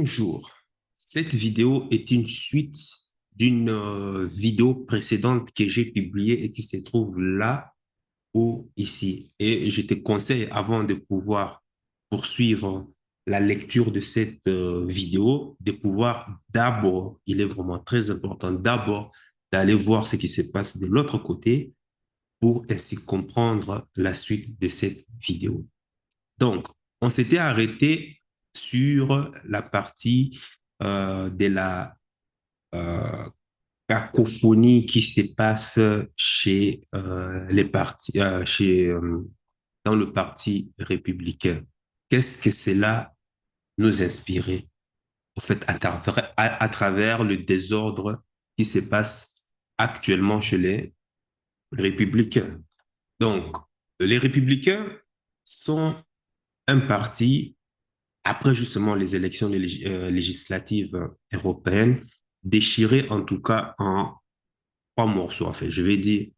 Bonjour. Cette vidéo est une suite d'une vidéo précédente que j'ai publiée et qui se trouve là ou ici. Et je te conseille, avant de pouvoir poursuivre la lecture de cette vidéo, de pouvoir d'abord, il est vraiment très important, d'abord d'aller voir ce qui se passe de l'autre côté pour ainsi comprendre la suite de cette vidéo. Donc, on s'était arrêté sur la partie de la euh, cacophonie qui se passe chez les partis, dans le parti républicain. Qu'est-ce que cela nous inspirait, en fait, à travers le désordre qui se passe actuellement chez les républicains. Donc, les républicains sont un parti après justement les élections législatives européennes, déchirées en tout cas en trois morceaux. En fait, je vais dire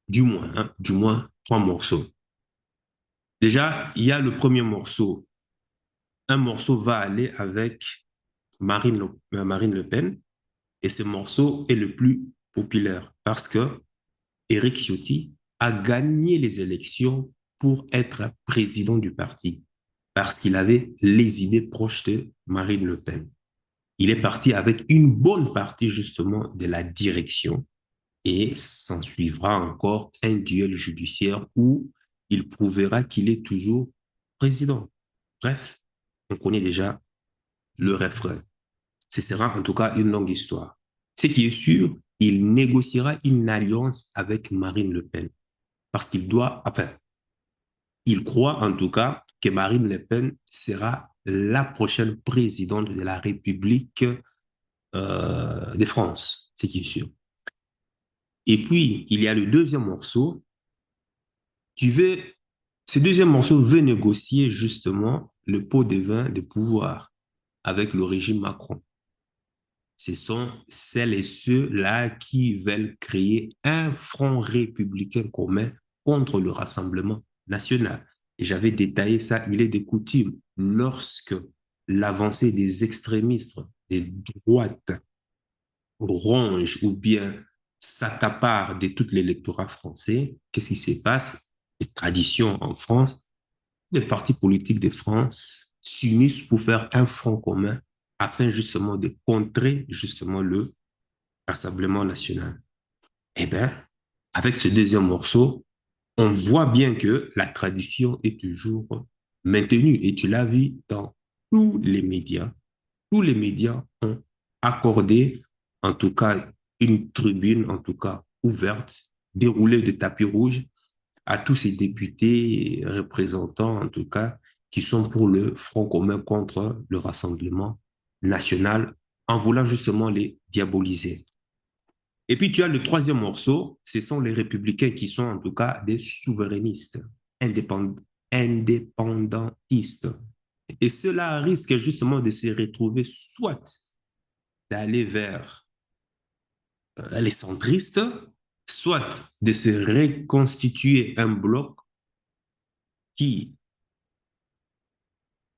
du moins trois morceaux. Déjà, il y a le premier morceau. Un morceau va aller avec Marine Le Pen et ce morceau est le plus populaire parce que Éric Ciotti a gagné les élections pour être président du parti parce qu'il avait les idées proches de Marine Le Pen. Il est parti avec une bonne partie justement de la direction et s'en suivra encore un duel judiciaire où il prouvera qu'il est toujours président. Bref, on connaît déjà le refrain. Ce sera en tout cas une longue histoire. Ce qui est sûr, il négociera une alliance avec Marine Le Pen parce qu'il doit, enfin, il croit en tout cas que Marine Le Pen sera la prochaine présidente de la République de France, ce qui est sûr. Et puis, il y a le deuxième morceau qui veut, ce deuxième morceau veut négocier justement le pot de vin de pouvoir avec le régime Macron. Ce sont celles et ceux-là qui veulent créer un front républicain commun contre le Rassemblement national. Et j'avais détaillé ça, il est de coutume, lorsque l'avancée des extrémistes, des droites, ronge ou bien s'accapare de tout l'électorat français, qu'est-ce qui se passe? Les traditions en France, les partis politiques de France s'unissent pour faire un front commun afin justement de contrer justement le Rassemblement national. Eh bien, avec ce deuxième morceau, on voit bien que la tradition est toujours maintenue. Et tu l'as vu dans tous les médias. Tous les médias ont accordé, en tout cas, une tribune, en tout cas, ouverte, déroulée de tapis rouge à tous ces députés et représentants, en tout cas, qui sont pour le Front commun contre le Rassemblement national, en voulant justement les diaboliser. Et puis tu as le troisième morceau, ce sont les républicains qui sont en tout cas des souverainistes, indépendantistes. Et cela risque justement de se retrouver soit d'aller vers les centristes, soit de se reconstituer un bloc qui,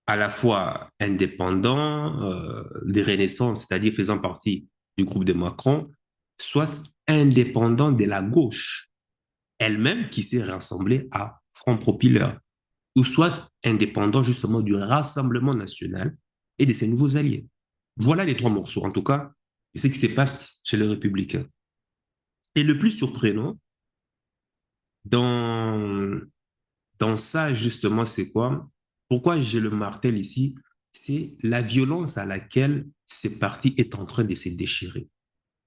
à la fois indépendant, de Renaissance, c'est-à-dire faisant partie du groupe de Macron, soit indépendant de la gauche, elle-même qui s'est rassemblée à Front Populaire, ou soit indépendant justement du Rassemblement national et de ses nouveaux alliés. Voilà les trois morceaux, en tout cas, ce qui se passe chez les Républicains. Et le plus surprenant dans, dans ça, justement, c'est quoi? Pourquoi je le martèle ici? C'est la violence à laquelle ce parti est en train de se déchirer.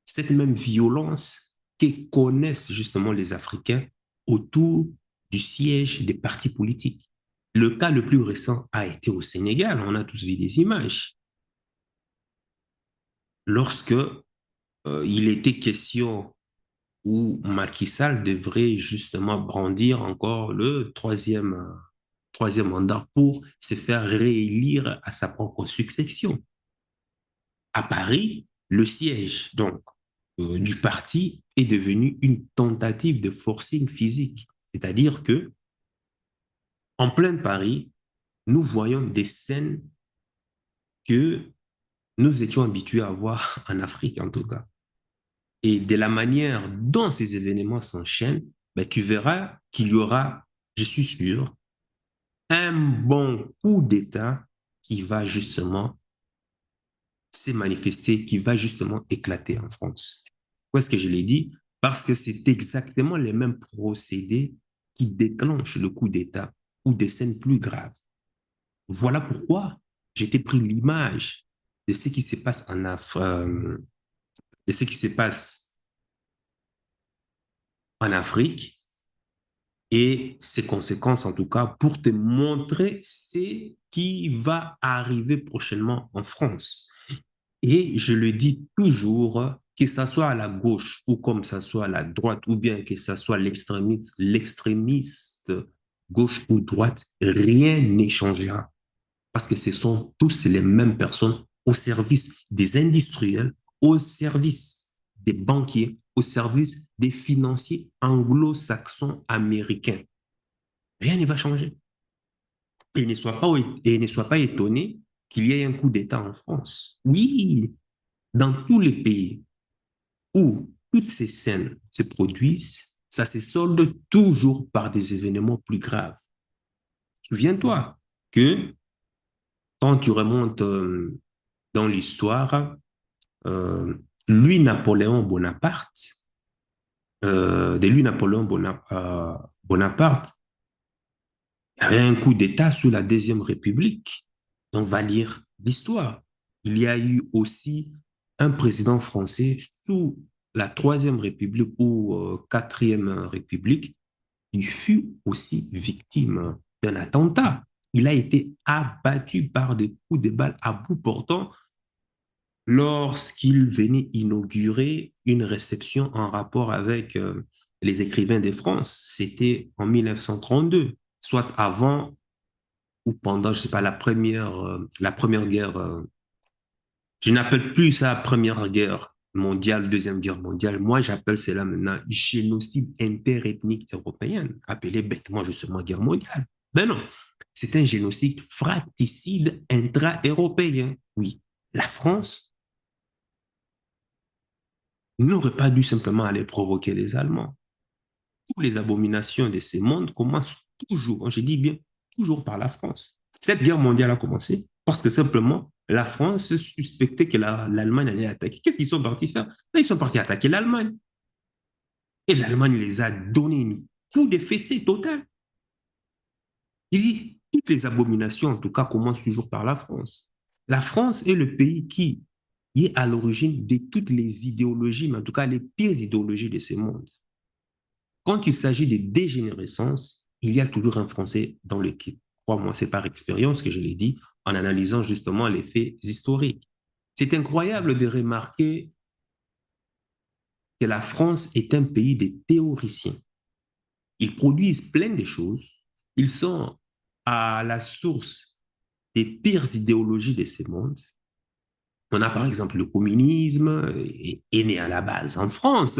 Cette même violence que connaissent justement les Africains autour du siège des partis politiques. Le cas le plus récent a été au Sénégal. On a tous vu des images. Lorsque il était question où Macky Sall devrait justement brandir encore le troisième mandat pour se faire réélire à sa propre succession. À Paris, le siège donc du parti est devenu une tentative de forcing physique. C'est-à-dire que en plein Paris, nous voyons des scènes que nous étions habitués à voir en Afrique, en tout cas. Et de la manière dont ces événements s'enchaînent, ben, tu verras qu'il y aura, je suis sûr, un bon coup d'État qui va justement s'est manifesté, qui va justement éclater en France. Pourquoi est-ce que je l'ai dit? Parce que c'est exactement les mêmes procédés qui déclenchent le coup d'État ou des scènes plus graves. Voilà pourquoi j'ai pris l'image de ce qui se passe de ce qui se passe en Afrique et ses conséquences, en tout cas, pour te montrer ce qui va arriver prochainement en France. Et je le dis toujours, que ça soit à la gauche ou comme ça soit à la droite, ou bien que ça soit l'extrémiste gauche ou droite, rien n'échangera. Parce que ce sont tous les mêmes personnes au service des industriels, au service des banquiers, au service des financiers anglo-saxons américains. Rien ne va changer. Et ne sois pas étonné qu'il y ait un coup d'État en France. Oui, dans tous les pays où toutes ces scènes se produisent, ça se solde toujours par des événements plus graves. Souviens-toi que quand tu remontes dans l'histoire, euh, lui, Napoléon Bonaparte, de lui, Napoléon Bonaparte, il y avait un coup d'État sous la Deuxième République. On va lire l'histoire. Il y a eu aussi un président français sous la Troisième République ou Quatrième République. Il fut aussi victime d'un attentat. Il a été abattu par des coups de balle à bout portant lorsqu'il venait inaugurer une réception en rapport avec les écrivains de France. C'était en 1932, soit avant ou pendant, je ne sais pas, la première guerre. Je n'appelle plus ça première guerre mondiale, deuxième guerre mondiale. Moi, j'appelle cela maintenant génocide interethnique européen, appelé bêtement justement guerre mondiale. Ben non, c'est un génocide fratricide intra-européen. Oui, la France n'aurait pas dû simplement aller provoquer les Allemands. Toutes les abominations de ces mondes commencent toujours, je dis bien, toujours par la France. Cette guerre mondiale a commencé parce que simplement la France suspectait que l'Allemagne allait attaquer. Qu'est-ce qu'ils sont partis faire? Ils sont partis attaquer l'Allemagne. Et l'Allemagne les a donné un coup de fessée total. Toutes les abominations, en tout cas, commencent toujours par la France. La France est le pays qui est à l'origine de toutes les idéologies, mais en tout cas les pires idéologies de ce monde. Quand il s'agit de dégénérescence, il y a toujours un Français dans l'équipe. Crois-moi, c'est par expérience que je l'ai dit en analysant justement les faits historiques. C'est incroyable de remarquer que la France est un pays de théoriciens. Ils produisent plein de choses. Ils sont à la source des pires idéologies de ce monde. On a par exemple le communisme, est né à la base en France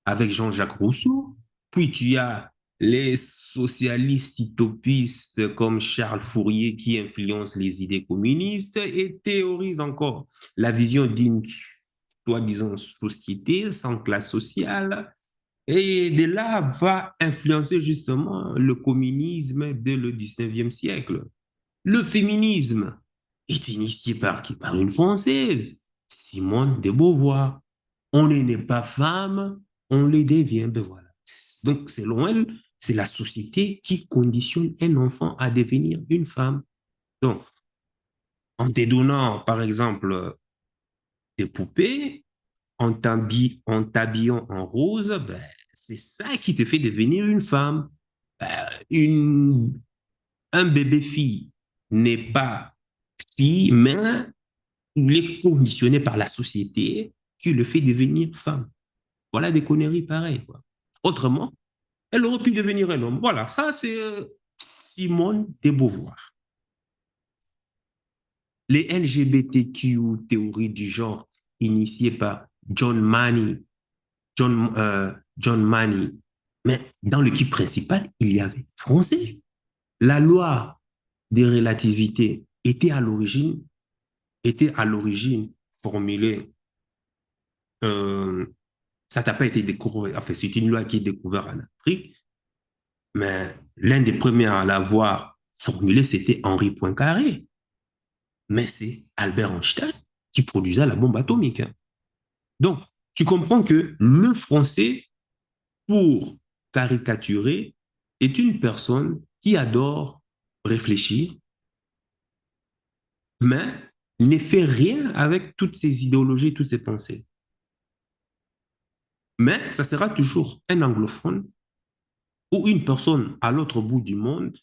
avec Jean-Jacques Rousseau. Puis tu as les socialistes utopistes comme Charles Fourier qui influencent les idées communistes et théorisent encore la vision d'une soi-disant société sans classe sociale. Et de là va influencer justement le communisme dès le 19e siècle. Le féminisme est initié par qui? Par une Française, Simone de Beauvoir. On n'est pas femme, on le devient, ben voilà. Donc, selon elle, c'est la société qui conditionne un enfant à devenir une femme. Donc, en te donnant, par exemple, des poupées, en t'habillant en rose, ben, c'est ça qui te fait devenir une femme. Ben, un bébé fille n'est pas fille, mais il est conditionné par la société qui le fait devenir femme. Voilà des conneries pareilles, quoi. Autrement, elle aurait pu devenir un homme. Voilà, ça c'est Simone de Beauvoir. Les LGBTQ, théories du genre initiées par John Money. Mais dans l'équipe principale, il y avait Français. La loi des relativités était à l'origine était à l'origine formulée, euh, ça n'a pas été découvert, enfin, c'est une loi qui est découverte en Afrique, mais l'un des premiers à l'avoir formulée, c'était Henri Poincaré. Mais c'est Albert Einstein qui produisait la bombe atomique, hein. Donc, tu comprends que le français, pour caricaturer, est une personne qui adore réfléchir, mais ne fait rien avec toutes ces idéologies, toutes ces pensées. Mais ça sera toujours un anglophone ou une personne à l'autre bout du monde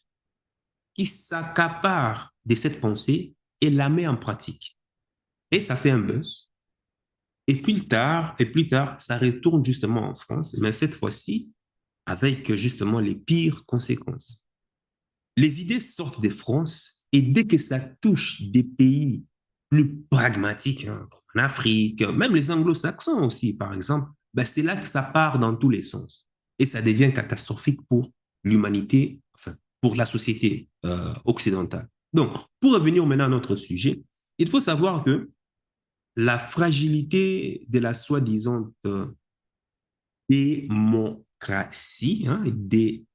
qui s'accapare de cette pensée et la met en pratique. Et ça fait un buzz. Et plus tard, ça retourne justement en France, mais cette fois-ci avec justement les pires conséquences. Les idées sortent de France et dès que ça touche des pays plus pragmatiques, hein, comme en Afrique, même les anglo-saxons aussi, par exemple, ben c'est là que ça part dans tous les sens. Et ça devient catastrophique pour l'humanité, enfin, pour la société occidentale. Donc, pour revenir maintenant à notre sujet, il faut savoir que la fragilité de la soi-disant démocratie, hein, Démocratique,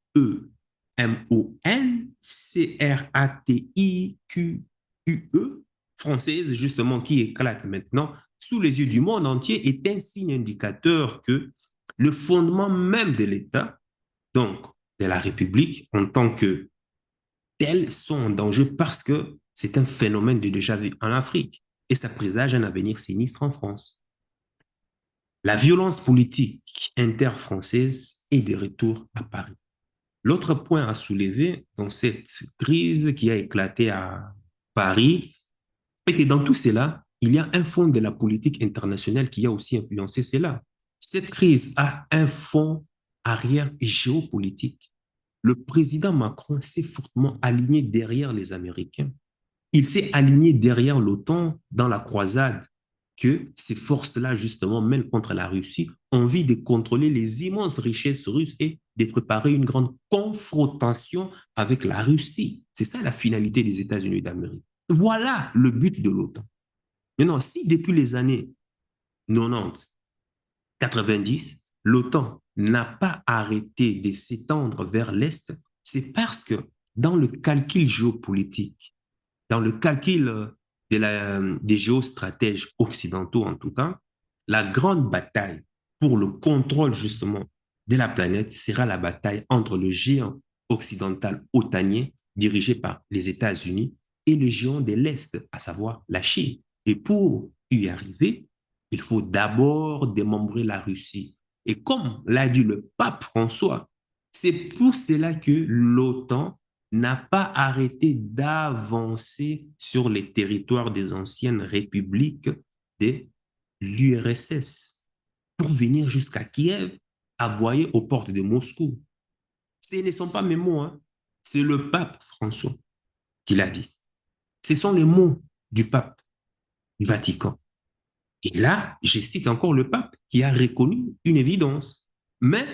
française, justement, qui éclate maintenant sous les yeux du monde entier, est un signe indicateur que le fondement même de l'État, donc de la République, en tant que tel, sont en danger parce que c'est un phénomène de déjà vu en Afrique et ça présage un avenir sinistre en France. La violence politique inter-française est de retour à Paris. L'autre point à soulever dans cette crise qui a éclaté à Paris est que dans tout cela, il y a un fond de la politique internationale qui a aussi influencé cela. Cette crise a un fond arrière géopolitique. Le président Macron s'est fortement aligné derrière les Américains. Il s'est aligné derrière l'OTAN dans la croisade que ces forces-là, justement, mènent contre la Russie, envie de contrôler les immenses richesses russes et de préparer une grande confrontation avec la Russie. C'est ça la finalité des États-Unis d'Amérique. Voilà le but de l'OTAN. Maintenant, si depuis les années 90, 90, l'OTAN n'a pas arrêté de s'étendre vers l'Est, c'est parce que dans le calcul géopolitique, dans le calcul des géostratèges occidentaux en tout cas, la grande bataille pour le contrôle justement de la planète sera la bataille entre le géant occidental otanien dirigé par les États-Unis et le géant de l'Est, à savoir la Chine. Et pour y arriver, il faut d'abord démembrer la Russie. Et comme l'a dit le pape François, c'est pour cela que l'OTAN n'a pas arrêté d'avancer sur les territoires des anciennes républiques de l'URSS pour venir jusqu'à Kiev, aboyer aux portes de Moscou. Ce ne sont pas mes mots, hein. C'est le pape François qui l'a dit. Ce sont les mots du pape du Vatican. Et là, je cite encore le pape qui a reconnu une évidence. Mais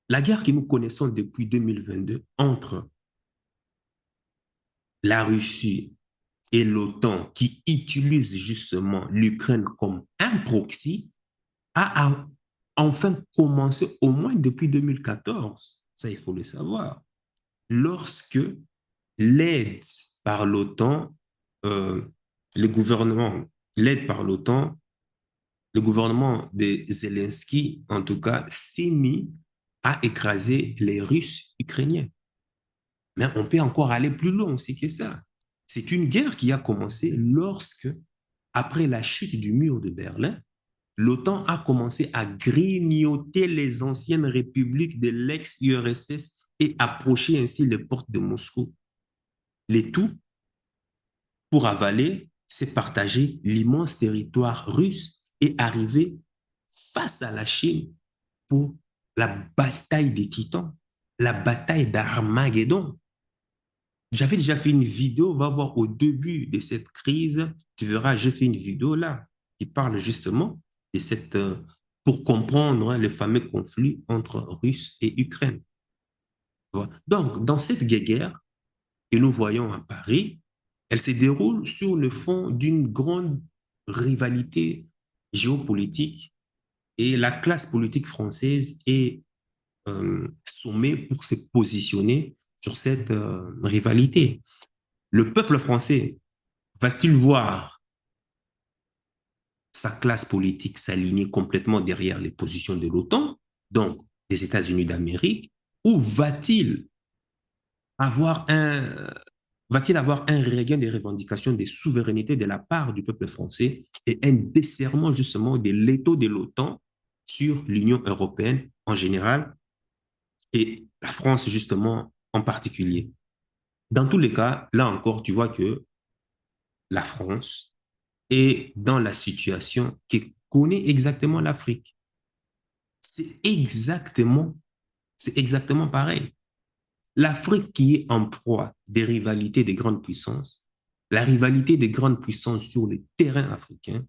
la guerre que nous connaissons depuis 2022 entre la Russie et l'OTAN qui utilise justement l'Ukraine comme un proxy a enfin commencé au moins depuis 2014. Ça, il faut le savoir. Lorsque l'aide par l'OTAN, euh, le gouvernement, l'aide par l'OTAN, le gouvernement de Zelensky, en tout cas, s'est mis à écraser les Russes ukrainiens. Mais on peut encore aller plus loin aussi que ça. C'est une guerre qui a commencé lorsque, après la chute du mur de Berlin, l'OTAN a commencé à grignoter les anciennes républiques de l'ex-URSS et approcher ainsi les portes de Moscou. Le tout pour avaler, c'est partager l'immense territoire russe et arriver face à la Chine pour la bataille des titans, la bataille d'Armageddon. J'avais déjà fait une vidéo, va voir au début de cette crise, tu verras, j'ai fait une vidéo là qui parle justement de cette, pour comprendre le fameux conflit entre Russes et Ukraine. Donc, dans cette guerre que nous voyons à Paris, Elle se déroule sur le fond d'une grande rivalité géopolitique et la classe politique française est sommée pour se positionner sur cette rivalité. Le peuple français va-t-il voir sa classe politique s'aligner complètement derrière les positions de l'OTAN, donc des États-Unis d'Amérique, ou avoir un, va-t-il avoir un regain des revendications des souverainetés de la part du peuple français et un desserrement justement de l'étau de l'OTAN sur l'Union européenne en général et la France justement en particulier. Dans tous les cas, là encore, tu vois que la France est dans la situation que connaît exactement l'Afrique. C'est exactement, c'est exactement pareil. L'Afrique qui est en proie des rivalités des grandes puissances, la rivalité des grandes puissances sur les terrains africains,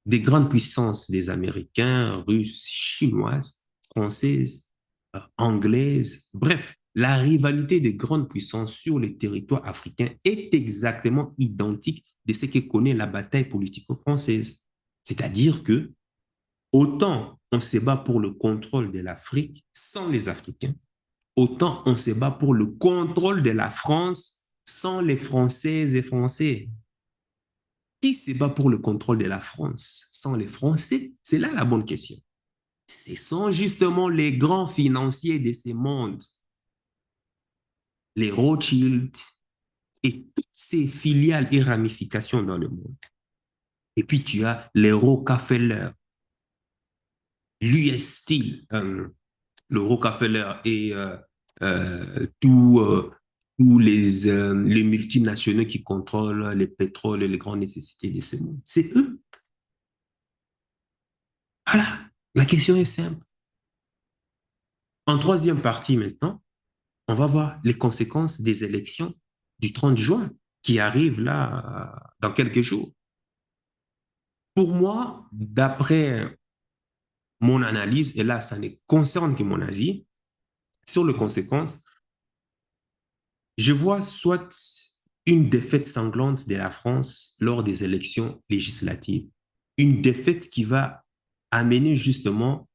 des grandes puissances des Américains, Russes, Chinoises, Françaises, Anglaises, bref, la rivalité des grandes puissances sur les territoires africains est exactement identique de ce que connaît la bataille politico-française. C'est-à-dire que autant on se bat pour le contrôle de l'Afrique sans les Africains, autant on se bat pour le contrôle de la France sans les Françaises et Français. Qui se bat pour le contrôle de la France sans les Français? C'est là la bonne question. Ce sont justement les grands financiers de ces mondes, les Rothschild et toutes ces filiales et ramifications dans le monde. Et puis tu as les Rockefeller, l'US Steel, le Rockefeller et tous les multinationaux qui contrôlent les pétroles et les grandes nécessités de ce monde. C'est eux. Voilà, la question est simple. En troisième partie maintenant, on va voir les conséquences des élections du 30 juin qui arrivent là dans quelques jours. Pour moi, d'après mon analyse, et là, ça ne concerne que mon avis, sur les conséquences, je vois soit une défaite sanglante de la France lors des élections législatives, une défaite qui va amener justement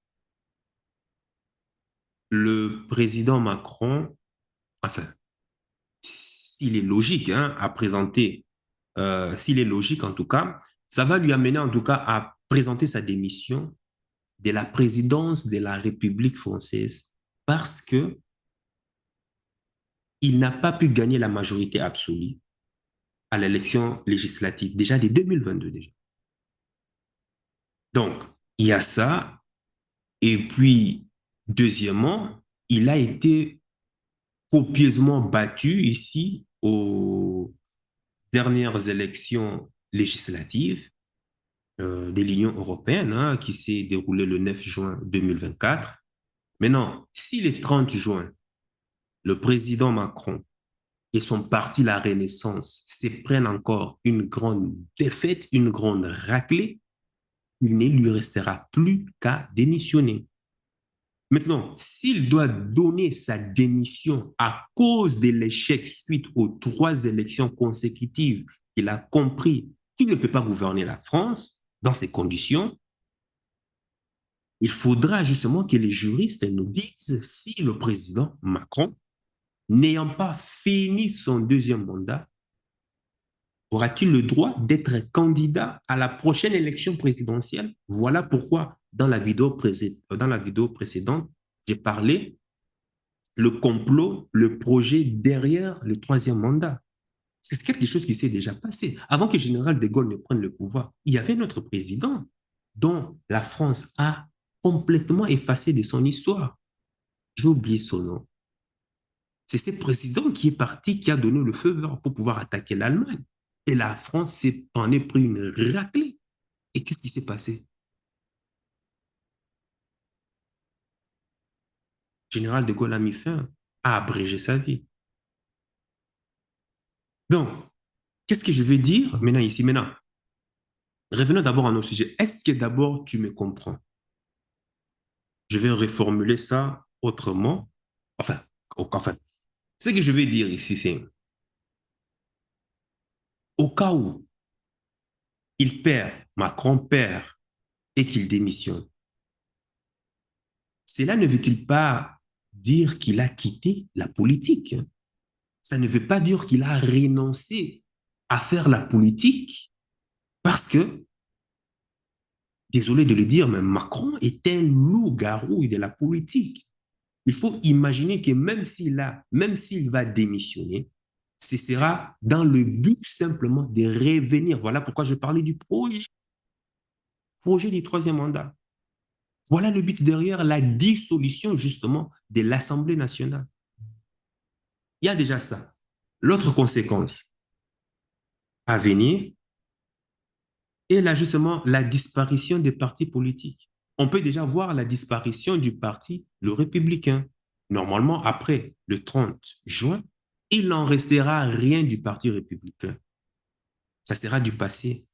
le président Macron, enfin, s'il est logique hein, à présenter, s'il est logique en tout cas, ça va lui amener en tout cas à présenter sa démission de la présidence de la République française parce que il n'a pas pu gagner la majorité absolue à l'élection législative, déjà dès 2022 déjà. Donc, il y a ça. Et puis, deuxièmement, il a été copieusement battu ici aux dernières élections législatives de l'Union européenne hein, qui s'est déroulée le 9 juin 2024. Maintenant, si le 30 juin, le président Macron et son parti La Renaissance se prennent encore une grande défaite, une grande raclée, il ne lui restera plus qu'à démissionner. Maintenant, s'il doit donner sa démission à cause de l'échec suite aux 3 élections consécutives, il a compris qu'il ne peut pas gouverner la France dans ces conditions, il faudra justement que les juristes nous disent si le président Macron, n'ayant pas fini son deuxième mandat, aura-t-il le droit d'être candidat à la prochaine élection présidentielle? Voilà pourquoi dans la vidéo précédente, j'ai parlé le complot, le projet derrière le troisième mandat. C'est quelque chose qui s'est déjà passé. Avant que le général de Gaulle ne prenne le pouvoir, il y avait notre président dont la France a complètement effacé de son histoire. J'ai oublié son nom. C'est ce président qui est parti, qui a donné le feu vert pour pouvoir attaquer l'Allemagne. Et la France en est pris une raclée. Et qu'est-ce qui s'est passé? Le général de Gaulle a mis fin, a abrégé sa vie. Donc, qu'est-ce que je veux dire maintenant ici? Maintenant, revenons d'abord à nos sujets. Est-ce que d'abord tu me comprends? Je vais reformuler ça autrement. Enfin, ce que je vais dire ici, c'est Au cas où il perd, Macron perd et qu'il démissionne, cela ne veut-il pas dire qu'il a quitté la politique? Ça ne veut pas dire qu'il a renoncé à faire la politique parce que, désolé de le dire, mais Macron est un loup-garou de la politique. Il faut imaginer que même s'il va démissionner, ce sera dans le but simplement de revenir. Voilà pourquoi je parlais du projet du troisième mandat. Voilà le but derrière la dissolution justement de l'Assemblée nationale. Il y a déjà ça. L'autre conséquence à venir est là justement la disparition des partis politiques. On peut déjà voir la disparition du parti Le Républicain. Normalement, après le 30 juin, il n'en restera rien du parti républicain. Ça sera du passé.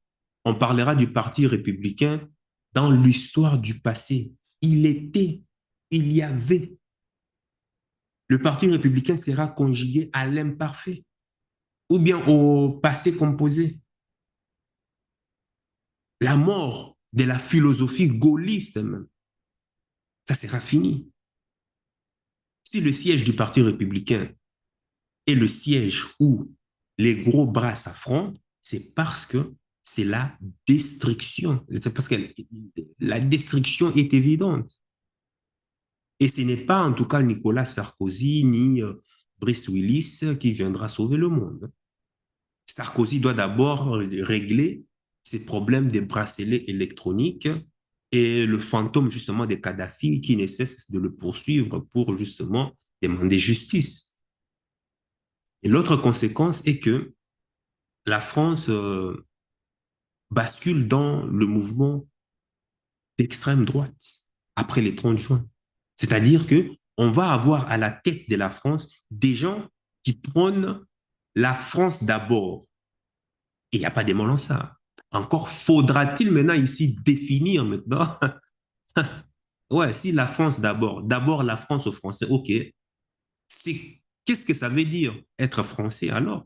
On parlera du parti républicain dans l'histoire du passé. Il était, il y avait. Le parti républicain sera conjugué à l'imparfait ou bien au passé composé. La mort de la philosophie gaulliste même, ça sera fini. Si le siège du Parti républicain est le siège où les gros bras s'affrontent, c'est parce que c'est la destruction. C'est parce que la destruction est évidente. Et ce n'est pas en tout cas Nicolas Sarkozy ni Brice Willis qui viendra sauver le monde. Sarkozy doit d'abord régler ces problèmes des bracelets électroniques et le fantôme justement des Kadhafi qui ne cesse de le poursuivre pour justement demander justice. Et l'autre conséquence est que la France bascule dans le mouvement d'extrême droite après les 30 juin. C'est-à-dire que on va avoir à la tête de la France des gens qui prônent la France d'abord. Il n'y a pas de mal en ça. Encore faudra-t-il maintenant ici définir maintenant. Ouais, si la France d'abord la France aux Français, ok. Qu'est-ce que ça veut dire être français alors?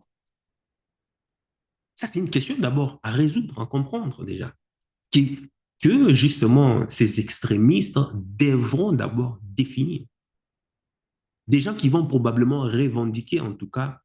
Ça, c'est une question d'abord à résoudre, à comprendre déjà. Que, que justement ces extrémistes devront d'abord définir. Des gens qui vont probablement revendiquer en tout cas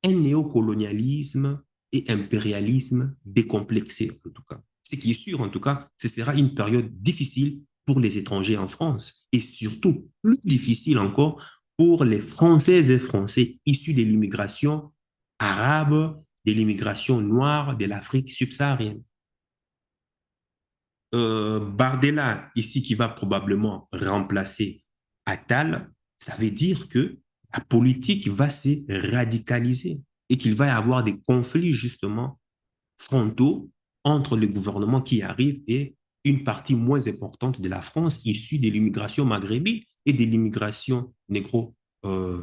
un néocolonialisme et impérialisme décomplexé en tout cas. Ce qui est sûr en tout cas, ce sera une période difficile pour les étrangers en France et surtout plus difficile encore pour les Françaises et Français issus de l'immigration arabe, de l'immigration noire de l'Afrique subsaharienne. Bardella, ici, qui va probablement remplacer Attal, ça veut dire que la politique va se radicaliser et qu'il va y avoir des conflits, justement, frontaux entre le gouvernement qui arrive et une partie moins importante de la France issue de l'immigration maghrébine et de l'immigration euh,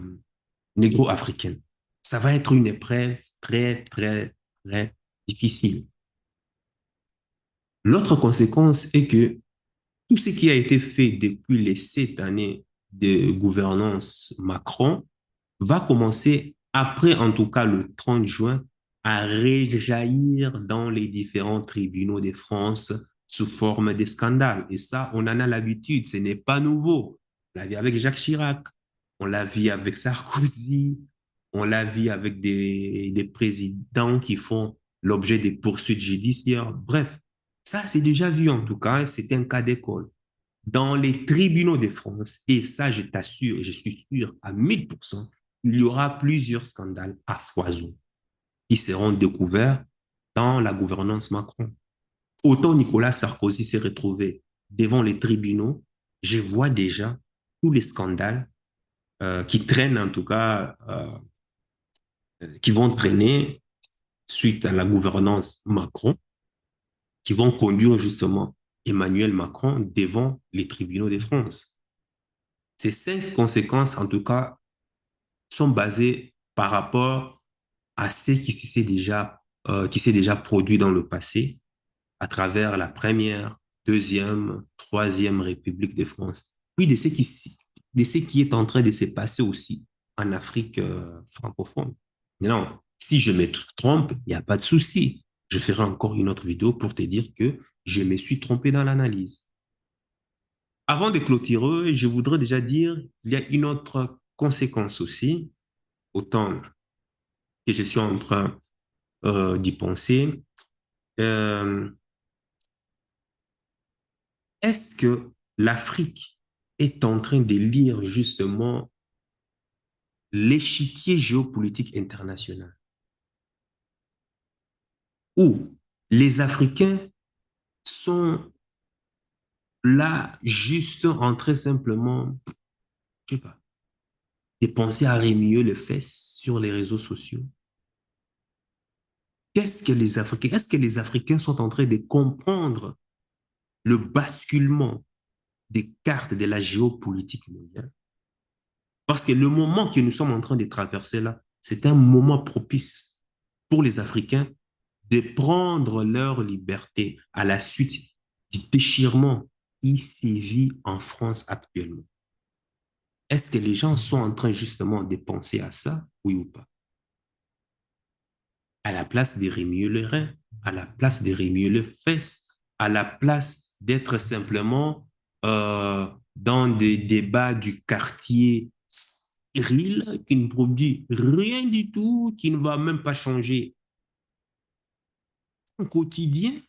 négro-africaine. Ça va être une épreuve très, très, très difficile. L'autre conséquence est que tout ce qui a été fait depuis les 7 années de gouvernance Macron va commencer, après en tout cas le 30 juin, à réjaillir dans les différents tribunaux de France sous forme de scandales. Et ça, on en a l'habitude, ce n'est pas nouveau. On l'a vu avec Jacques Chirac, on l'a vu avec Sarkozy, on l'a vu avec des présidents qui font l'objet des poursuites judiciaires. Bref, ça, c'est déjà vu en tout cas, c'est un cas d'école. Dans les tribunaux de France, et ça, je t'assure, et je suis sûr à 1000%, il y aura plusieurs scandales à foison qui seront découverts dans la gouvernance Macron. Autant Nicolas Sarkozy s'est retrouvé devant les tribunaux, je vois déjà tous les scandales qui traînent, en tout cas, qui vont traîner suite à la gouvernance Macron, qui vont conduire justement Emmanuel Macron devant les tribunaux de France. Ces 5 conséquences, en tout cas, sont basées par rapport à ce qui s'est déjà produit dans le passé à travers la première, deuxième, troisième République de France, puis de ce qui est en train de se passer aussi en Afrique francophone. Mais non, Si je me trompe, il n'y a pas de souci. Je ferai encore une autre vidéo pour te dire que je me suis trompé dans l'analyse. Avant de clôturer, je voudrais déjà dire qu'il y a une autre conséquence aussi, autant que je suis en train d'y penser. Euh, Est-ce que l'Afrique est en train de lire justement l'échiquier géopolitique international où les Africains sont là juste en train simplement, je sais pas, de penser à remuer les fesses sur les réseaux sociaux? Qu'est-ce que les Africains, est-ce que les Africains sont en train de comprendre le basculement des cartes de la géopolitique mondiale? Parce que le moment que nous sommes en train de traverser là, c'est un moment propice pour les Africains de prendre leur liberté à la suite du déchirement qui sévit en France actuellement. Est-ce que les gens sont en train justement de penser à ça, oui ou pas? À la place de remuer le rein, à la place de remuer les fesses, à la place d'être simplement dans des débats du quartier stérile qui ne produit rien du tout, qui ne va même pas changer son quotidien.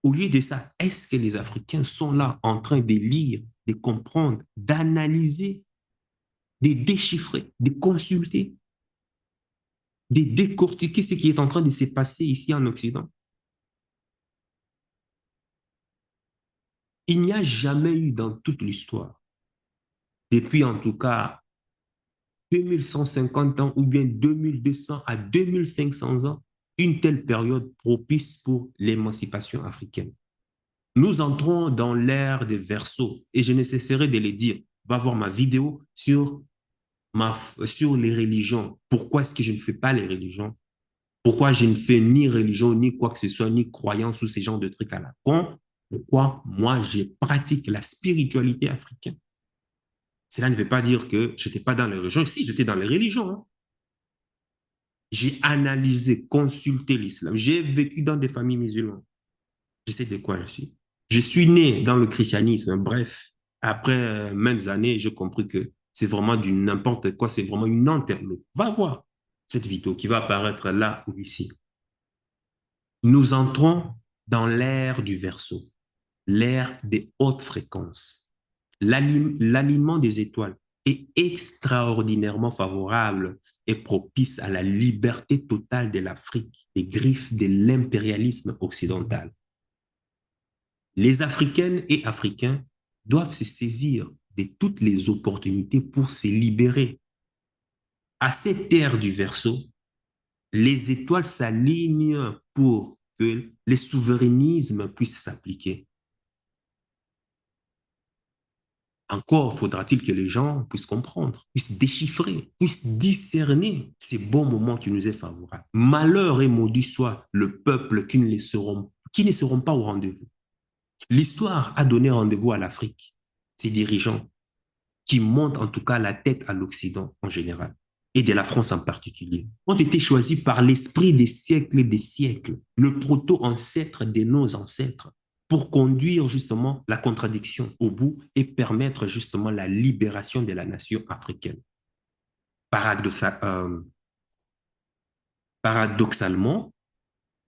Au lieu de ça, est-ce que les Africains sont là en train de lire, de comprendre, d'analyser, de déchiffrer, de consulter, de décortiquer ce qui est en train de se passer ici en Occident? Il n'y a jamais eu dans toute l'histoire, depuis en tout cas 2150 ans ou bien 2200 à 2500 ans, une telle période propice pour l'émancipation africaine. Nous entrons dans l'ère des Verseaux et je ne cesserai de le dire. Va voir ma vidéo sur les religions. Pourquoi est-ce que je ne fais pas les religions? Pourquoi je ne fais ni religion, ni quoi que ce soit, ni croyance ou ces genres de trucs à la con? Pourquoi moi, je pratique la spiritualité africaine? Cela ne veut pas dire que je n'étais pas dans les religions. Si, j'étais dans les religions. Hein. J'ai analysé, consulté l'islam. J'ai vécu dans des familles musulmanes. Je sais de quoi je suis. Je suis né dans le christianisme. Bref, après maintes années, j'ai compris que c'est vraiment du n'importe quoi. C'est vraiment une interlope. Va voir cette vidéo qui va apparaître là ou ici. Nous entrons dans l'ère du Verseau, l'ère des hautes fréquences. L'alignement des étoiles est extraordinairement favorable et propice à la liberté totale de l'Afrique des griffes de l'impérialisme occidental. Les Africaines et Africains doivent se saisir de toutes les opportunités pour se libérer. À cette ère du Verseau, les étoiles s'alignent pour que le souverainisme puisse s'appliquer. Encore faudra-t-il que les gens puissent comprendre, puissent déchiffrer, puissent discerner ces bons moments qui nous est favorables. Malheur et maudit soit le peuple qui ne seront pas au rendez-vous. L'histoire a donné rendez-vous à l'Afrique, ses dirigeants, qui montent en tout cas la tête à l'Occident en général, et de la France en particulier, ont été choisis par l'esprit des siècles et des siècles, le proto-ancêtre de nos ancêtres, pour conduire justement la contradiction au bout et permettre justement la libération de la nation africaine. Paradoxalement,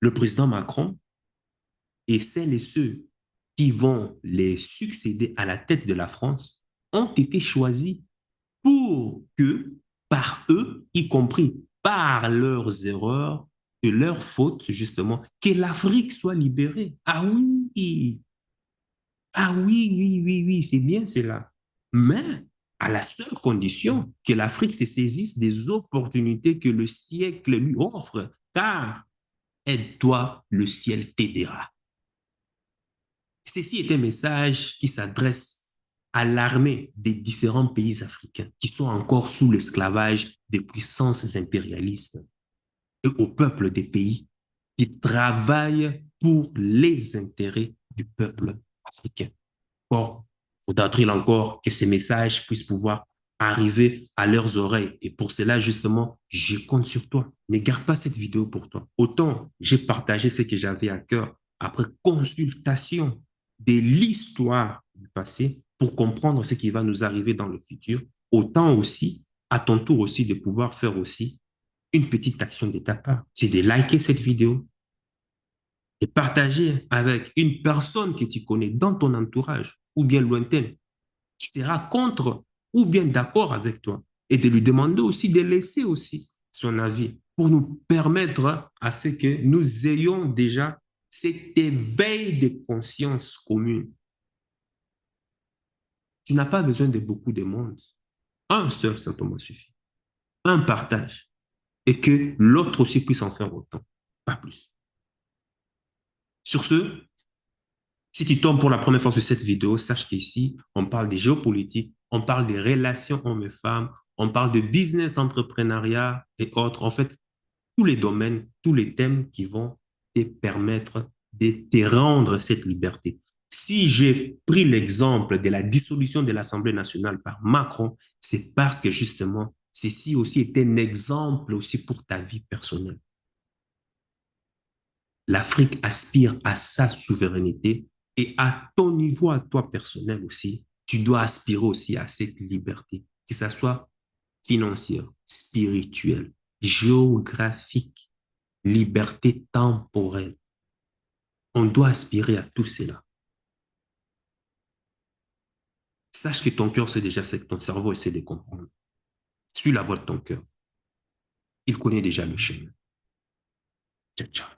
le président Macron et celles et ceux qui vont les succéder à la tête de la France ont été choisis pour que, par eux, y compris par leurs erreurs et leurs fautes, justement, que l'Afrique soit libérée. Ah oui, oui, oui, oui, c'est bien cela. Mais à la seule condition que l'Afrique se saisisse des opportunités que le siècle lui offre, car aide-toi, le ciel t'aidera. Ceci est un message qui s'adresse à l'armée des différents pays africains qui sont encore sous l'esclavage des puissances impérialistes et au peuple des pays qui travaillent pour les intérêts du peuple africain. Or, faudra-t-il encore que ces messages puissent pouvoir arriver à leurs oreilles. Et pour cela, justement, je compte sur toi. Ne garde pas cette vidéo pour toi. Autant j'ai partagé ce que j'avais à cœur après consultation de l'histoire du passé pour comprendre ce qui va nous arriver dans le futur, autant aussi, à ton tour aussi, de pouvoir faire aussi une petite action de ta part. C'est de liker cette vidéo et partager avec une personne que tu connais dans ton entourage ou bien lointaine qui sera contre ou bien d'accord avec toi et de lui demander aussi de laisser aussi son avis pour nous permettre à ce que nous ayons déjà cet éveil de conscience commune. Tu n'as pas besoin de beaucoup de monde. Un seul simplement suffit. Un partage. Et que l'autre aussi puisse en faire autant. Pas plus. Sur ce, si tu tombes pour la première fois sur cette vidéo, sache qu'ici, on parle des géopolitiques, on parle des relations hommes-femmes, on parle de business, entrepreneuriat et autres. En fait, tous les domaines, tous les thèmes qui vont te permettre de te rendre cette liberté. Si j'ai pris l'exemple de la dissolution de l'Assemblée nationale par Macron, c'est parce que justement, ceci aussi est un exemple aussi pour ta vie personnelle. L'Afrique aspire à sa souveraineté et à ton niveau, à toi personnel aussi, tu dois aspirer aussi à cette liberté, que ce soit financière, spirituelle, géographique, liberté temporelle. On doit aspirer à tout cela. Sache que ton cœur sait déjà ce que ton cerveau essaie de comprendre. Suis la voie de ton cœur. Il connaît déjà le chemin. Ciao, ciao.